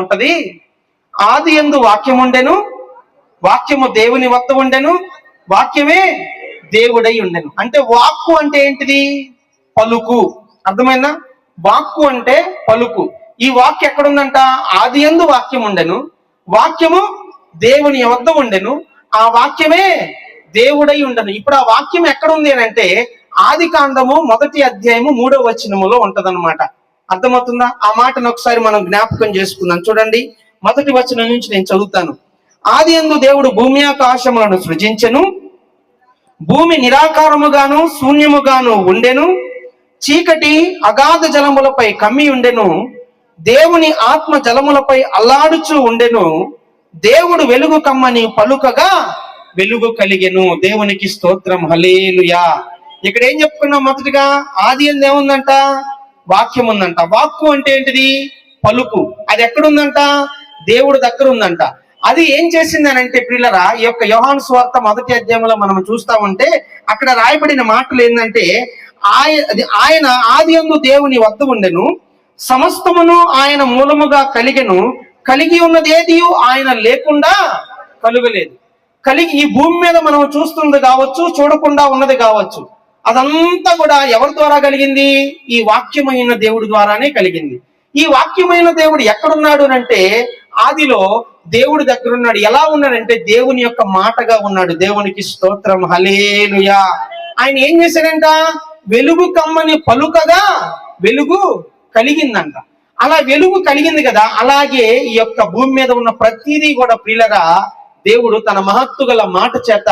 ఉంటది. ఆది యందు వాక్యం ఉండెను, వాక్యము దేవుని వద్ద ఉండెను, వాక్యమే దేవుడై ఉండెను. అంటే వాక్కు అంటే ఏంటిది? పలుకు. అర్థమైందా? వాక్కు అంటే పలుకు. ఈ వాక్యం ఎక్కడుందంట? ఆది యందు వాక్యం ఉండెను, వాక్యము దేవుని వద్ద ఉండెను, ఆ వాక్యమే దేవుడై ఉండను. ఇప్పుడు ఆ వాక్యం ఎక్కడుంది అని అంటే ఆది కాండము 1వ అధ్యాయము 3వ వచనములో ఉంటదన్నమాట. అర్థమవుతుందా? ఆ మాటను ఒకసారి మనం జ్ఞాపకం చేసుకుందాం. చూడండి, 1వ వచనం నుంచి నేను చదువుతాను. ఆది యందు దేవుడు భూమి ఆకాశములను సృజించెను, భూమి నిరాకారముగాను శూన్యముగాను ఉండెను, చీకటి అగాధ జలములపై కమ్మి ఉండెను, దేవుని ఆత్మ జలములపై అల్లాడుచూ ఉండెను, దేవుడు వెలుగు కమ్మని పలుకగా వెలుగు కలిగెను. దేవునికి స్తోత్రం, హల్లెలూయా. ఇక్కడ ఏం చెప్పుకున్నాం? మొదటిగా ఆది యందు ఏముందంట? వాక్యం ఉందంట. వాక్కు అంటే ఏంటిది? పలుకు. అది ఎక్కడుందంట? దేవుడి దగ్గర ఉందంట. అది ఏం చేసిందని అంటే ప్రియులరా, ఈ యొక్క యోహాను సువార్త 1వ అధ్యాయంలో మనం చూస్తా ఉంటే అక్కడ రాయబడిన మాటలు ఏంటంటే ఆయన ఆది యందు దేవుని వద్ద ఉండెను, సమస్తమును ఆయన మూలముగా కలిగెను, కలిగి ఉన్నది ఏది ఆయన లేకుండా కలుగలేదు. కలిగి ఈ భూమి మీద మనం చూస్తుంది కావచ్చు, చూడకుండా ఉన్నది కావచ్చు, అదంతా కూడా ఎవరి ద్వారా కలిగింది? ఈ వాక్యమైన దేవుడి ద్వారానే కలిగింది. ఈ వాక్యమైన దేవుడు ఎక్కడున్నాడు అంటే ఆదిలో దేవుడి దగ్గర ఉన్నాడు. ఎలా ఉన్నాడంటే దేవుని యొక్క మాటగా ఉన్నాడు. దేవునికి స్తోత్రం, హల్లెలూయా. ఆయన ఏం చేశాడంట? వెలుగు కమ్మని పలుకగా వెలుగు కలిగిందంట. అలా వెలుగు కలిగింది కదా, అలాగే ఈ యొక్క భూమి మీద ఉన్న ప్రతిదీ కూడా ప్రియులరా దేవుడు తన మహత్తు గల మాట చేత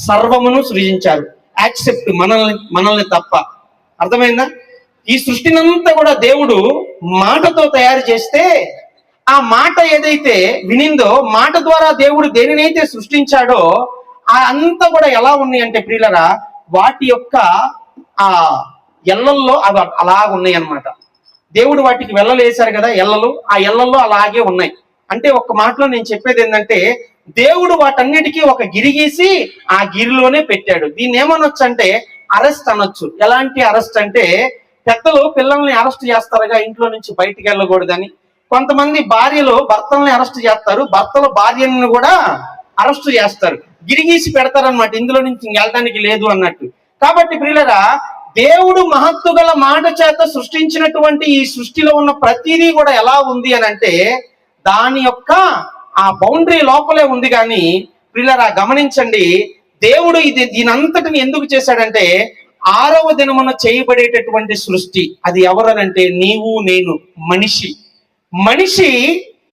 సర్వమును సృజించారు, యాక్సెప్ట్ మనల్ని తప్ప. అర్థమైందా? ఈ సృష్టినంతా కూడా దేవుడు మాటతో తయారు చేస్తే ఆ మాట ఏదైతే వినిందో, మాట ద్వారా దేవుడు దేనినైతే సృష్టించాడో ఆ అంతా కూడా ఎలా ఉన్నాయి అంటే ప్రియులరా, వాటి యొక్క ఆ ఎల్లల్లో అవి అలా ఉన్నాయి అన్నమాట. దేవుడు వాటికి వెళ్ళలు వేశారు కదా, ఎల్లలు, ఆ ఎల్లల్లో అలాగే ఉన్నాయి. అంటే ఒక్క మాటలో నేను చెప్పేది ఏంటంటే దేవుడు వాటన్నిటికీ ఒక గిరి గీసి ఆ గిరిలోనే పెట్టాడు. దీన్ని ఏమనొచ్చు అంటే అరెస్ట్ అనొచ్చు. ఎలాంటి అరెస్ట్ అంటే పెద్దలు పిల్లల్ని అరెస్ట్ చేస్తారుగా, ఇంట్లో నుంచి బయటికి వెళ్ళకూడదని. కొంతమంది భార్యలు భర్తల్ని అరెస్ట్ చేస్తారు, భర్తలు భార్యను కూడా అరెస్ట్ చేస్తారు, గిరిగీసి పెడతారనమాట, ఇందులో నుంచి వెళ్ళడానికి లేదు అన్నట్టు. కాబట్టి ప్రియులరా, దేవుడు మహత్తు గల మాట చేత సృష్టించినటువంటి ఈ సృష్టిలో ఉన్న ప్రతిదీ కూడా ఎలా ఉంది అని అంటే దాని యొక్క ఆ బౌండరీ లోపలే ఉంది. కానీ ప్రియులరా గమనించండి, దేవుడు దీనంతటిని ఎందుకు చేశాడంటే 6వ దినమున చేయబడేటటువంటి సృష్టి. అది ఎవరనంటే నీవు నేను, మనిషి